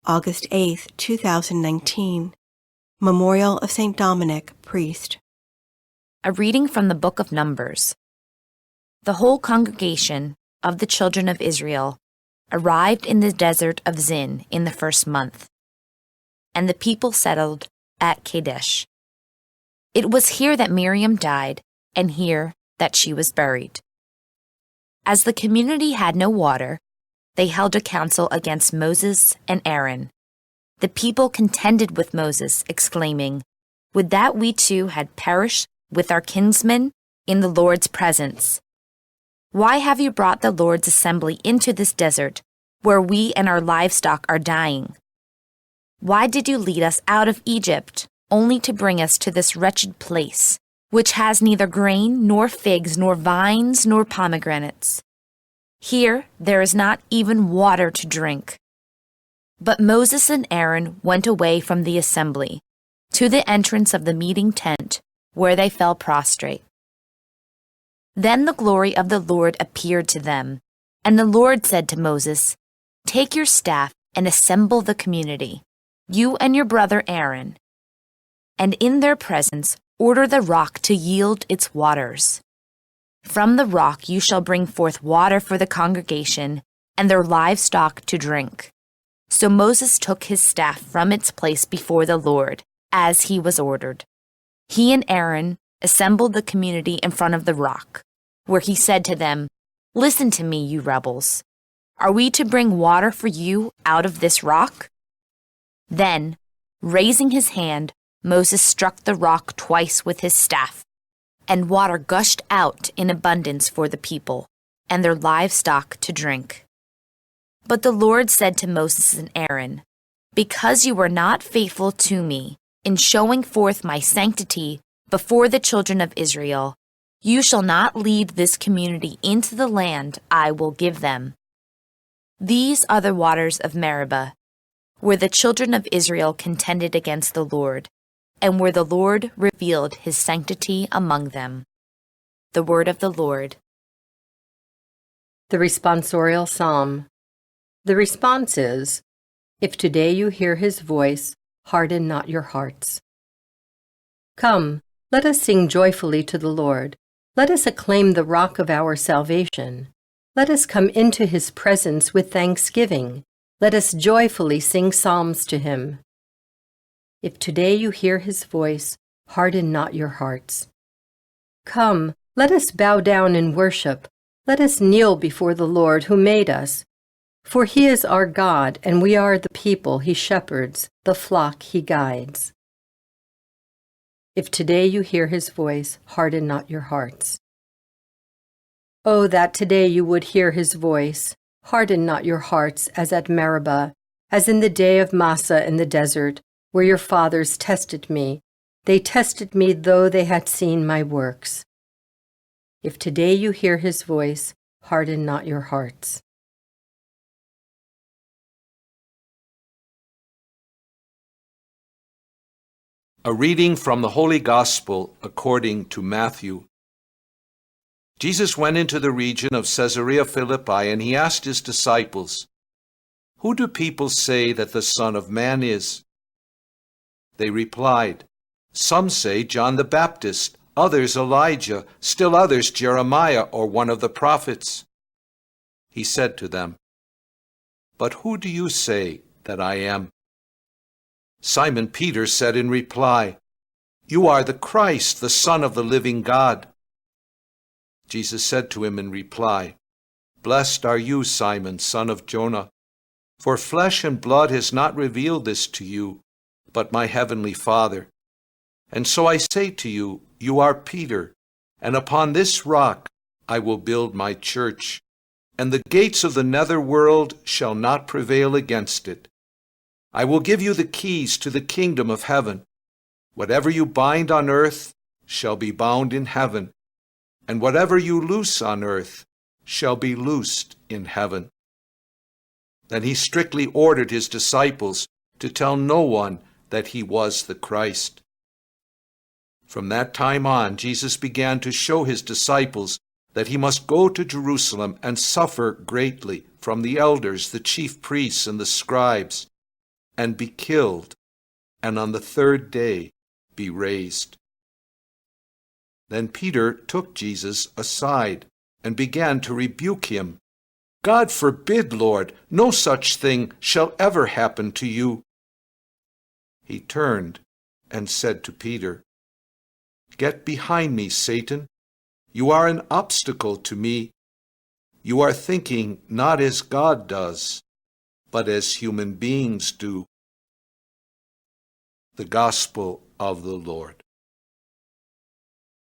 August 8, 2019. Memorial of St. Dominic, priest. A reading from the book of Numbers. The whole congregation of the children of Israel arrived in the desert of Zin in the first month, and the people settled at Kadesh. It was here that Miriam died, and here that she was buried. As the community had no water, they held a council against Moses and Aaron. The people contended with Moses, exclaiming, "Would that we too had perished with our kinsmen in the Lord's presence. Why have you brought the Lord's assembly into this desert, where we and our livestock are dying? Why did you lead us out of Egypt, only to bring us to this wretched place, which has neither grain, nor figs, nor vines, nor pomegranates? Here there is not even water to drink." But Moses and Aaron went away from the assembly, to the entrance of the meeting tent, where they fell prostrate. Then the glory of the Lord appeared to them, and the Lord said to Moses, "Take your staff and assemble the community, you and your brother Aaron, and in their presence order the rock to yield its waters. From the rock you shall bring forth water for the congregation and their livestock to drink." So Moses took his staff from its place before the Lord, as he was ordered. He and Aaron assembled the community in front of the rock, where he said to them, "Listen to me, you rebels. Are we to bring water for you out of this rock?" Then, raising his hand, Moses struck the rock twice with his staff, and water gushed out in abundance for the people and their livestock to drink. But the Lord said to Moses and Aaron, "Because you were not faithful to me in showing forth my sanctity before the children of Israel, you shall not lead this community into the land I will give them." These are the waters of Meribah, where the children of Israel contended against the Lord, and where the Lord revealed his sanctity among them. The word of the Lord. The responsorial psalm. The response is, "If today you hear his voice, harden not your hearts." Come, let us sing joyfully to the Lord. Let us acclaim the rock of our salvation. Let us come into his presence with thanksgiving. Let us joyfully sing psalms to him. If today you hear his voice, harden not your hearts. Come, let us bow down and worship. Let us kneel before the Lord who made us. For he is our God, and we are the people he shepherds, the flock he guides. If today you hear his voice, harden not your hearts. Oh, that today you would hear his voice. Harden not your hearts as at Meribah, as in the day of Massah in the desert, where your fathers tested me. They tested me though they had seen my works. If today you hear his voice, harden not your hearts. A reading from the Holy Gospel according to Matthew. Jesus went into the region of Caesarea Philippi, and he asked his disciples, "Who do people say that the Son of Man is?" They replied, "Some say John the Baptist, others Elijah, still others Jeremiah or one of the prophets." He said to them, "But who do you say that I am?" Simon Peter said in reply, "You are the Christ, the Son of the living God." Jesus said to him in reply, "Blessed are you, Simon, son of Jonah, for flesh and blood has not revealed this to you, but my heavenly Father. And so I say to you, you are Peter, and upon this rock I will build my church, and the gates of the netherworld shall not prevail against it. I will give you the keys to the kingdom of heaven. Whatever you bind on earth shall be bound in heaven, and whatever you loose on earth shall be loosed in heaven." Then he strictly ordered his disciples to tell no one that he was the Christ. From that time on, Jesus began to show his disciples that he must go to Jerusalem and suffer greatly from the elders, the chief priests, and the scribes, and be killed, and on the third day be raised." Then Peter took Jesus aside and began to rebuke him. "God forbid, Lord, no such thing shall ever happen to you." He turned and said to Peter, "Get behind me, Satan. You are an obstacle to me. You are thinking not as God does, but as human beings do." The Gospel of the Lord.